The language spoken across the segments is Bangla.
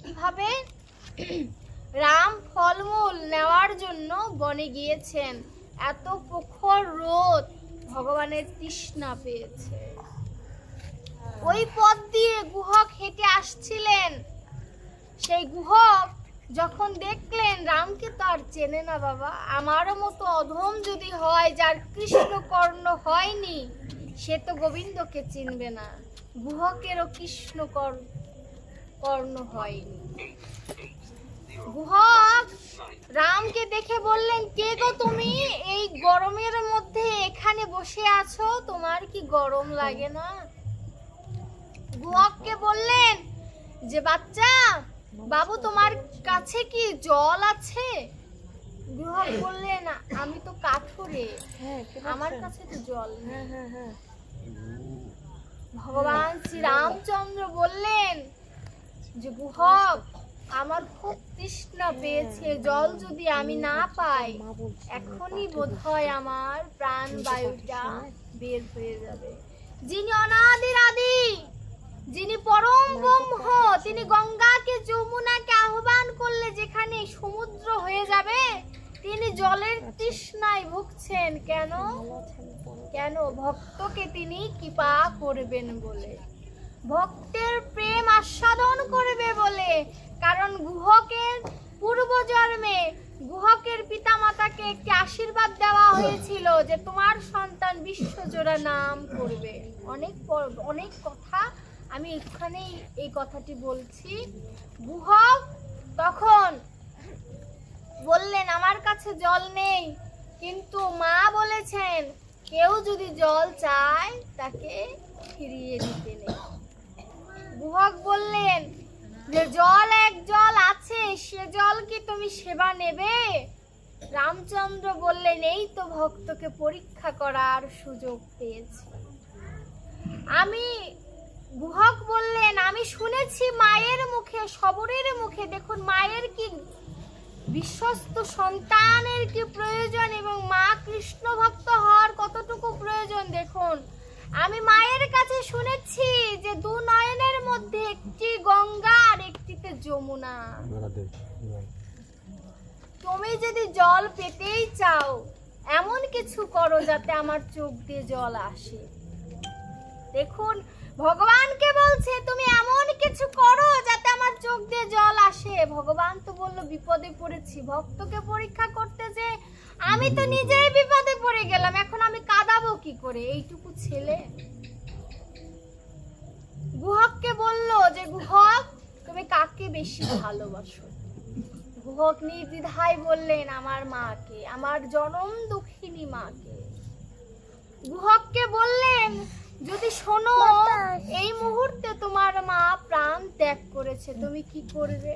কিভাবে রাম ফলমূল নেওয়ার জন্য বনে গিয়েছেন। এত প্রখর রোদ, ভগবানের তৃষ্ণা পেয়েছে। ওই পথ দিয়ে গুহক হেঁটে আসছিলেন। সেই গুহক যখন দেখলেন রামকে তো আর চেনে না বাবা, আমারও মতো অধম যদি হয়, যার কৃষ্ণ কর্ণ হয়নি, সে তো গোবিন্দকে চিনবে না। গুহকেরও কৃষ্ণ কর্ণ হয়নি। গুহক রামকে দেখে বললেন, কে গো তুমি? এই গরমের মধ্যে এখানে বসে আছো, তোমার কি গরম লাগে না? গুহককে বললেন যে, বাচ্চা বাবু, তোমার কাছে কি জল আছে? গুহক বললেন, আমি তো কাঠুরে, আমার কাছে তো জল নেই। ভগবান শ্রী রামচন্দ্র বললেন যে, গুহক, আমার খুব তৃষ্ণা পেয়েছে, জল যদি আমি না পাই, এখনই বোধহয় আমার প্রাণ বায়ুটা বের হয়ে যাবে। যিনি অনাদির আদি, যিনি পরম ব্রহ্ম, তিনি গঙ্গাকে যমুনাকে আহ্বান করলে যেখানে সমুদ্র হয়ে যাবে, তিনি জলের তৃষ্ণায় ভুগছেন। কেন? কেন? ভক্তকে তিনি কৃপা করবেন বলে, ভক্তের প্রেম আস্বাদন করবে বলে। কারণ গুহকের পূর্বজন্মে গুহকের পিতামাতাকে একটি আশীর্বাদ দেওয়া হয়েছিল যে তোমার সন্তান বিশ্বজোড়া নাম করবে। অনেক কথা আমি এখানেই এই কথাটি বলছি। গুহক তখন বললেন, আমার কাছে জল নেই, কিন্তু মা বলেছেন কেউ যদি জল চায় তাকে ফিরিয়ে দিতে নেই। গুহক বললেন যে, এক জল আছে, সে জল কি তুমি সেবা নেবে? রামচন্দ্র বললেন, এই তো ভক্তকে পরীক্ষা করার সুযোগ পেয়েছি আমি। গুহক বললেন, আমি শুনেছি মায়ের মুখে, সবরের মুখে, দেখুন মায়ের কি বিশ্বস্ত সন্তানের কি প্রয়োজন এবং মা কৃষ্ণ ভক্ত হওয়ার কতটুকু প্রয়োজন। দেখুন, আমি মায়ের কাছে শুনেছি যে দু নয়নের মধ্যে একটি গঙ্গা আর একটিতে যমুনা। তুমি যদি জল পেতেই চাও, এমন কিছু করো যাতে আমার চোখ দিয়ে জল আসে। দেখুন, ভগবানকে বলছে তুমি এমন কিছু করো যাতে আমার চোখ দিয়ে জল আসে। ভগবান তো বললো বিপদে পড়েছি, ভক্তকে পরীক্ষা করতে যে আমি তো নিজেই বিপদে পড়ে গেলাম, এখন আমি কাঁদাবো কি করে এইটুকু ছেলে। গুহককে বলল যে, গুহক, তুমি কাকে বেশি ভালোবাসো? গুহক নির্দ্বিধায় বললেন, আমার মাকে, আমার জনম দুঃখিনী মাকে। গুহককে বললেন, যদি শোনো এই মুহূর্তে তোমার মা প্রাণ ত্যাগ করেছে, তুমি কি করবে?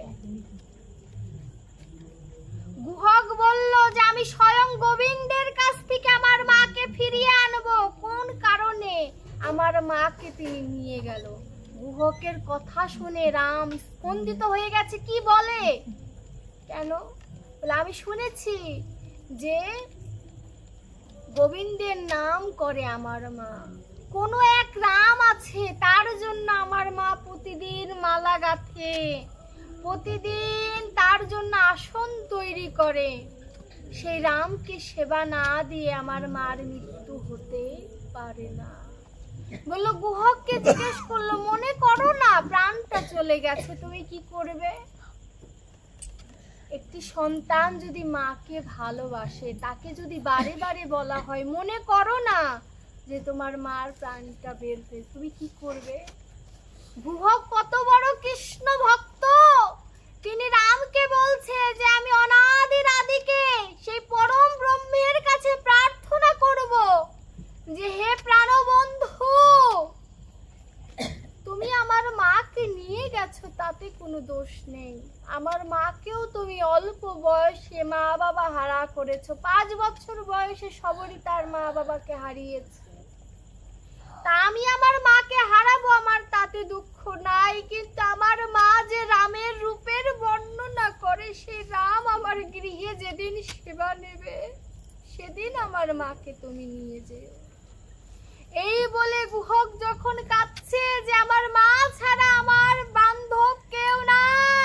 গুহক বলল যে, আমি স্বয়ং গোবিন্দের কাছ থেকে আমার মাকে ফিরিয়ে আনবো। কোন কারণে আমার মাকে তিনি নিয়ে গেল? গুহকের কথা শুনে রাম স্পন্দিত হয়ে গেছে। কি বলে? কেন? বলে, আমি শুনেছি যে গোবিন্দের নাম করে আমার মা। কোন এক রাম আছে, তার জন্য আমার মা প্রতিদিন মালা গাঁথে, প্রতিদিন তার জন্য আসন তৈরি করে। সেই রামকে সেবা না দিয়ে আমার মার মৃত্যু হতে পারে না। বললো, গুহককে জিজ্ঞেস করলো, মনে করো না প্রাণটা চলে গেছে, তুমি কি করবে? একটি সন্তান যদি মাকে ভালোবাসে, তাকে যদি বারে বারে বলা হয়, মনে করো না যে তোমার মার প্রাণটা বের হয়ে, তুমি কি করবে? গুহক কত বড় কৃষ্ণ ভক্ত, তিনি রামকে বলছে যে আমি অনাদির আদিকে, সেই পরম ব্রহ্মের কাছে প্রার্থনা করব যে, হে প্রাণবন্ধু, তুমি আমার মাকে নিয়ে গেছো, তাতে কোনো দোষ নেই। আমার মাকেও তুমি অল্প বয়সে মা বাবা হারা করেছো। 5 বছর বয়সে সবরই তার মা বাবাকে হারিয়েছে। তা আমি আমার মাকে হারাবো, আমার তাতে দুঃখ নাই, কিন্তু আমার মা যে রামের রূপের বর্ণনা করে, সেই রাম আমার গৃহে যেদিন সেবা নেবে, সেদিন আমার মাকে তুমি নিয়ে যেও। এই বলে গুহক যখন কাঁদছে যে আমার মা ছাড়া আমার বান্ধব কেউ নাই,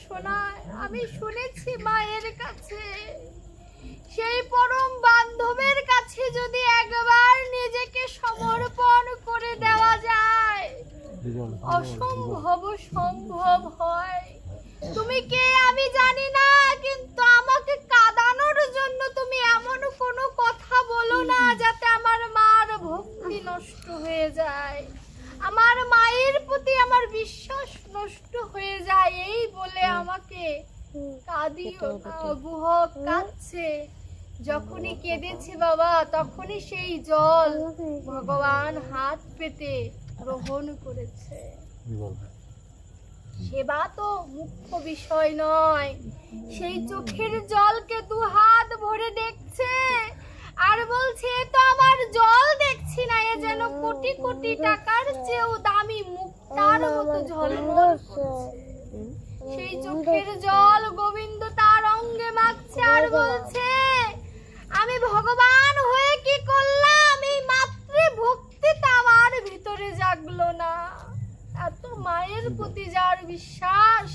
শোনায়। আমি শুনেছি মায়ের কাছে, সেই পরম বান্ধবের কাছে যদি একবার নিজেকে সমর্পণ করে দেওয়া যায়, অসম্ভব সম্ভব হয়। তুমি কে আমি জানি না, কিন্তু আমাকে কাঁদানোর জন্য তুমি এমন কোনো কথা বলো না যাতে আমার মার ভক্তি নষ্ট হয়ে যায়, আমার মায়ের প্রতি আমার বিশ্বাস নষ্ট হয়ে যায়। এই বলে আমাকে কাঁদিও না। গুহক কাঁদছে। যখনই কেঁদেছে বাবা, তখনই সেই জল ভগবান হাত পেতে গ্রহণ করেছে। সেবা তো মুখ্য বিষয় নয়, সেই চোখের জলকে দু হাত ভরে দেখছে আর বলছে, এ তো আমার জল দেখছি না, এ যেন কোটি কোটি টাকার চেয়েও দামি মুক্তার মতো ঝলমল করছে। সেই চোখের জল গোবিন্দ তার অঙ্গে মাখছে আর বলছে, আমি ভগবান হয়ে কি করলাম? এই মাতৃ ভক্তিটা আমার ভিতরে জাগলো না। এত মায়ের প্রতি যার বিশ্বাস,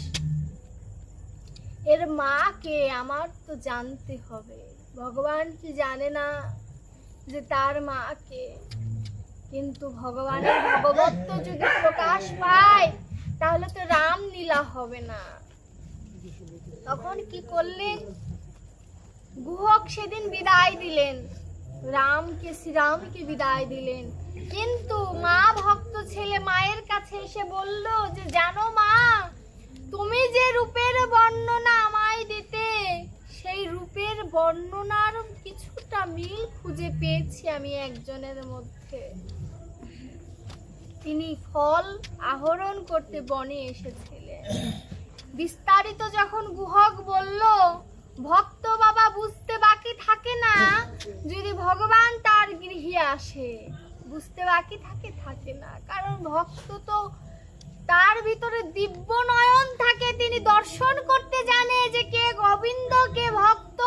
এর মাকে আমার তো জানতে হবে। ভগবান কি জানে না যে তার মাকে? কিন্তু ভগবানের ভগবত্ব যদি প্রকাশ পায়, তাহলে তো রামলীলা হবে না। তখন কি করলেন? গুহক সেদিন বিদায় দিলেন, শ্রীরামকে বিদায় দিলেন। কিন্তু মা ভক্ত ছেলে মায়ের কাছে এসে বলল যে, জানো মা, তুমি যে রূপের বর্ণনা আমায় দিতে, সেই রূপের বর্ণনার কিছুটা মিল খুঁজে পেয়েছি আমি একজনের মধ্যে। তিনি ফল আহরণ করতে বনে এসেছিলেন। বিস্তারিত যখন গুহক বলল, ভক্ত বাবা বুঝতে বাকি থাকে না যদি ভগবান তার গৃহে আসে, বুঝতে বাকি থাকে না। কারণ ভক্ত তো তার ভিতরে দিব্য নয়ন থাকে, তিনি দর্শন করতে জানে যে কে গোবিন্দ কে ভক্ত,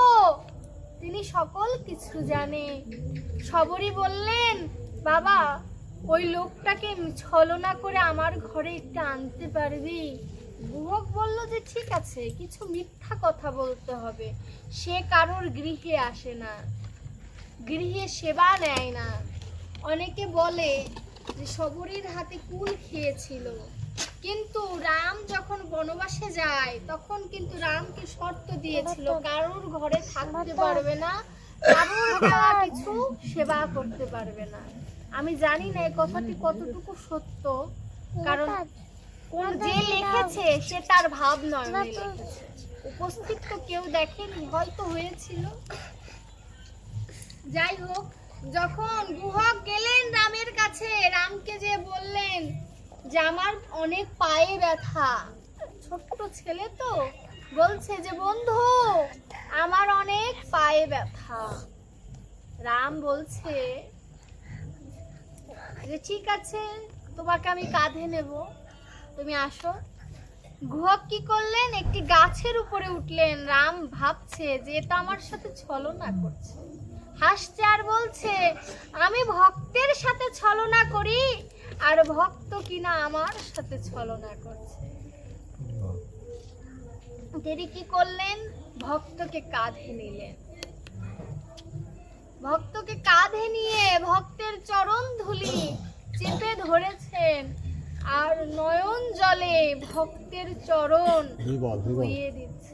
তিনি সকল কিছু জানে। সবরই বললেন, বাবা ওই লোকটাকে ছলনা করে আমার ঘরে একটু আনতে পারবি? গুহক বলল যে ঠিক আছে, কিছু মিথ্যা কথা বলতে হবে। সে কারোর গৃহে আসে না, গৃহে সেবা নেয় না। অনেকে বলে যে সবরীর হাতে কুল খেয়েছিল, কিন্তু রাম যখন বনবাসে যায় তখন কিন্তু রামকে শর্ত দিয়েছিল, কারোর ঘরে থাকতে পারবে না, কারোর দেওয়া কিছু সেবা করতে পারবে না। আমি জানি না এই কথাটি কতটুকু সত্য, কারণ যে লিখেছে সে তার ভাব নয়, উপস্থিত তো কেউ দেখেনি, হয়তো হয়েছিল। যাই হোক, যখন গুহক গেলেন রামের কাছে, রামকে যে বললেন যে আমার অনেক পায়ে ব্যথা, ছোট্ট ছেলে তো বলছে যে বন্ধু আমার অনেক পায়ে ব্যথা। রাম বলছে যে ঠিক আছে, তোমাকে আমি কাঁধে নেব, তুমি আসো। গুহক কি করলেন? একটি গাছের উপরে উঠলেন। রাম ভাবছে যে এটা আমার সাথে ছলনা করছে, হাসছে আর বলছে, আমি ভক্তের সাথে ছলনা করি আর ভক্ত কিনা আমার সাথে ছলনা করছে। তিনি কি করলেন? ভক্তকে কাঁধে নিলেন। ভক্তকে কাঁধে নিয়ে ভক্তের চরণ ধুলি চেপে ধরেছেন আর নয়ন জলে ভক্তের চরণ ধুইয়ে দিচ্ছে।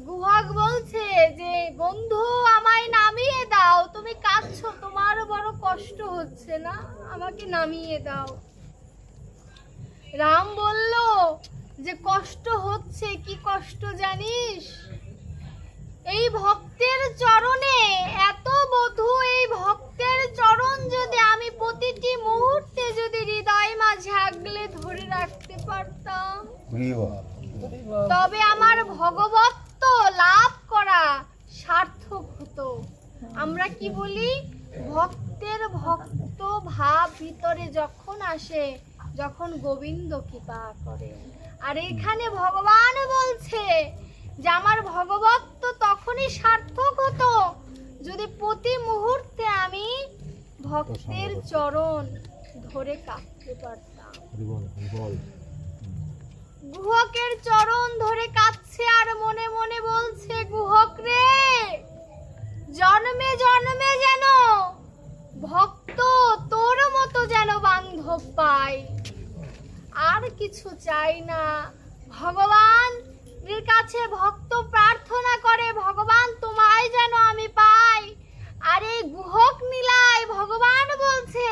গুহক বলছে যে বন্ধু আমায় নামিয়ে দাও, তুমি কাঁদছো, তোমার বড় কষ্ট হচ্ছে না, আমাকে নামিয়ে দাও। রাম বলল যে কষ্ট হচ্ছে, কি কষ্ট জানিস? এই ভক্তের চরণে এত বধূ, এই ভক্তের চরণ যদি আমি প্রতিটি মুহূর্তে যদি হৃদয় মাঝে আগলে ধরে রাখতে পারতাম, তবে আমার ভগবত্ব লাভ করা সার্থক হতো। আমরা কি বলি? ভক্তের ভক্ত ভাব ভিতরে যখন আসে, যখন গোবিন্দ কৃপা করে। আর এখানে ভগবান বলছে যে আমার ভগবত্ব তখনই সার্থক হতো যদি প্রতি মুহূর্তে আমি ভক্তের চরণ ধরে কাঁদতে পারতাম। গুহকের চরণ ধরে কাঁদছে আর মনে মনে বলছে, গুহক রে, জন্মে জন্মে যেন ভক্ত তোর মতো যেন বান্ধব পাই, আর কিছু চাই না। ভগবানের কাছে ভক্ত প্রার্থনা করে, ভগবান তোমায় যেন আমি পাই। আর এই গুহক নীলায় ভগবান বলছে,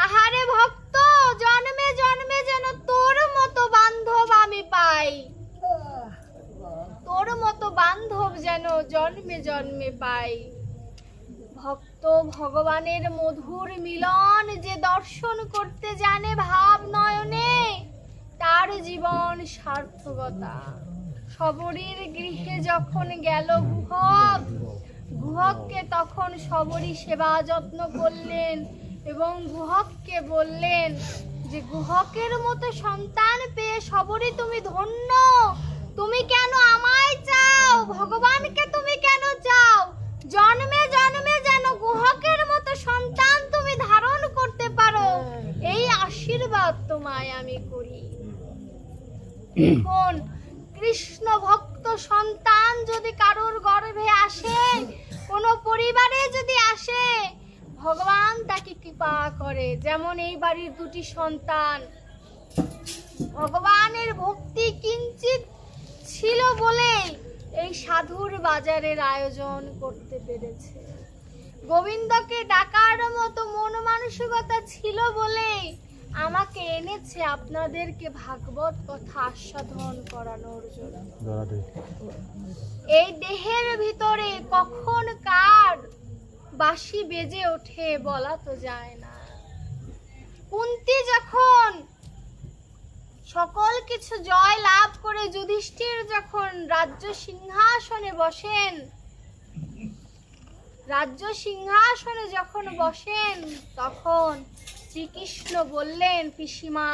আহারে ভক্ত, জন্মে জন্মে যেন তোর মতো বান্ধব আমি পাই, তোর মতো বান্ধব যেন জন্মে জন্মে পাই। ভক্ত ভগবানের মধুর মিলন যে দর্শন করতে জানে ভাব নয়নে, তার জীবন সার্থকতা। শবরীর গৃহে যখন গেল গুহক, গুহককে তখন শবরী সেবা যত্ন করলেন এবং গুহককে বললেন যে গুহকের মতো সন্তান পেয়ে শবরী তুমি ধন্য। তুমি কেন আমায় চাও? ভগবানকে তুমি কেন চাও? জন্মে জন্মে যেন গুহকের মতো সন্তান তুমি ধারণ করতে পারো, এই আশীর্বাদ তোমায় আমি করি। এখন কৃষ্ণ ভক্ত সন্তান যদি কারোর গর্ভে আসে, কোন পরিবারে যদি আসে, ভগবান তাকে কৃপা করে। যেমন এই বাড়ির দুটি সন্তান ভগবানের ভক্তি কিঞ্চিত ছিল বলে এই সাধুর বাজারের আয়োজন করতে পেরেছে। গোবিন্দকে ডাকার মতো মন মানসিকতা ছিল বলে আমাকে এনেছে আপনাদেরকে ভাগবত কথা আস্বাদন করানোর জন্য। এই দেহের ভিতরে কখন কার বাঁশি বেজে ওঠে বলা তো যায় না। কুন্তী যখন সকল কিছু জয় লাভ করে যুধিষ্ঠির যখন রাজ্য সিংহাসনে বসেন, রাজ্য সিংহাসনে যখন বসেন, তখন শ্রীকৃষ্ণ বললেন, পিসিমা